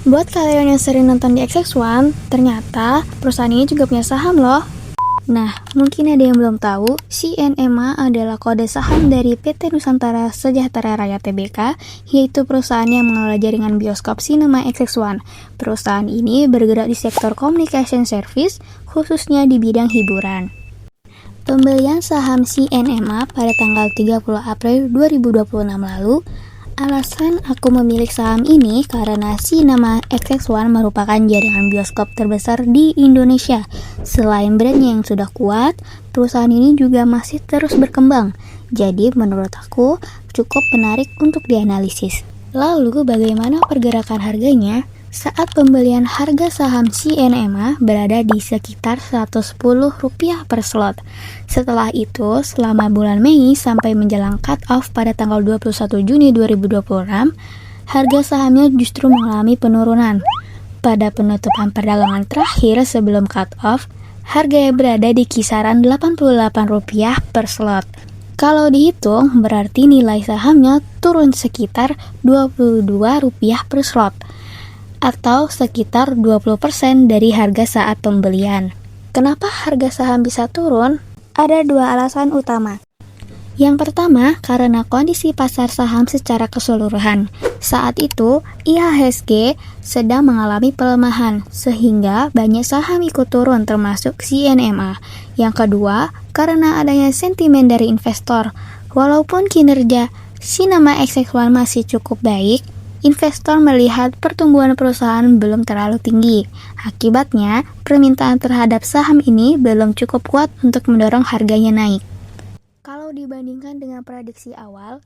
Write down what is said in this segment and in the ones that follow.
Buat kalian yang sering nonton di XX1, ternyata perusahaan ini juga punya saham loh. Nah, mungkin ada yang belum tahu, CNMA adalah kode saham dari PT Nusantara Sejahtera Raya Tbk, yaitu perusahaan yang mengelola jaringan bioskop Cinema XX1. Perusahaan ini bergerak di sektor communication service, khususnya di bidang hiburan. Pembelian saham CNMA pada tanggal 30 April 2026 lalu. Alasan aku memilih saham ini karena Cinema XX1 merupakan jaringan bioskop terbesar di Indonesia. Selain brandnya yang sudah kuat, perusahaan ini juga masih terus berkembang. Jadi menurut aku cukup menarik untuk dianalisis. Lalu bagaimana pergerakan harganya? Saat pembelian harga saham CNMA berada di sekitar Rp110 per slot. Setelah itu, selama bulan Mei sampai menjelang cut-off pada tanggal 21 Juni 2026, harga sahamnya justru mengalami penurunan. Pada penutupan perdagangan terakhir sebelum cut-off, harganya berada di kisaran Rp88 per slot. Kalau dihitung, berarti nilai sahamnya turun sekitar Rp22 per slot, atau sekitar 20% dari harga saat pembelian. Kenapa harga saham bisa turun? Ada dua alasan utama. Yang pertama, karena kondisi pasar saham secara keseluruhan. Saat itu, IHSG sedang mengalami pelemahan, sehingga banyak saham ikut turun termasuk CNMA. Yang kedua, karena adanya sentimen dari investor. Walaupun kinerja Cinema XX1 masih cukup baik, investor melihat pertumbuhan perusahaan belum terlalu tinggi. Akibatnya, permintaan terhadap saham ini belum cukup kuat untuk mendorong harganya naik. Kalau dibandingkan dengan prediksi awal,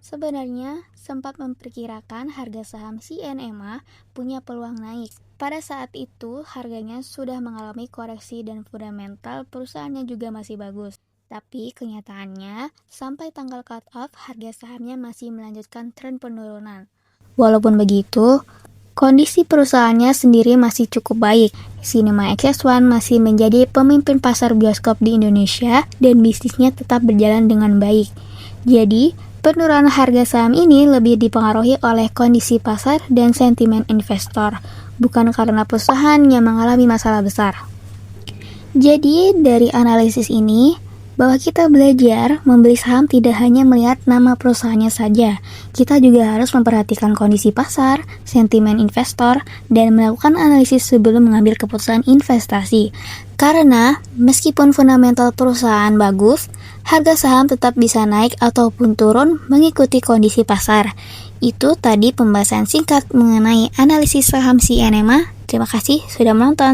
sebenarnya sempat memperkirakan harga saham CNMA punya peluang naik. Pada saat itu, harganya sudah mengalami koreksi dan fundamental perusahaannya juga masih bagus. Tapi kenyataannya, sampai tanggal cut-off, harga sahamnya masih melanjutkan tren penurunan. Walaupun begitu, kondisi perusahaannya sendiri masih cukup baik. Cinema XX1 masih menjadi pemimpin pasar bioskop di Indonesia dan bisnisnya tetap berjalan dengan baik. Jadi, penurunan harga saham ini lebih dipengaruhi oleh kondisi pasar dan sentimen investor, bukan karena perusahaan yang mengalami masalah besar. Jadi, dari analisis ini, bahwa kita belajar membeli saham tidak hanya melihat nama perusahaannya saja. Kita juga harus memperhatikan kondisi pasar, sentimen investor, dan melakukan analisis sebelum mengambil keputusan investasi. Karena meskipun fundamental perusahaan bagus, harga saham tetap bisa naik ataupun turun mengikuti kondisi pasar. Itu tadi pembahasan singkat mengenai analisis saham CNMA. Terima kasih sudah menonton.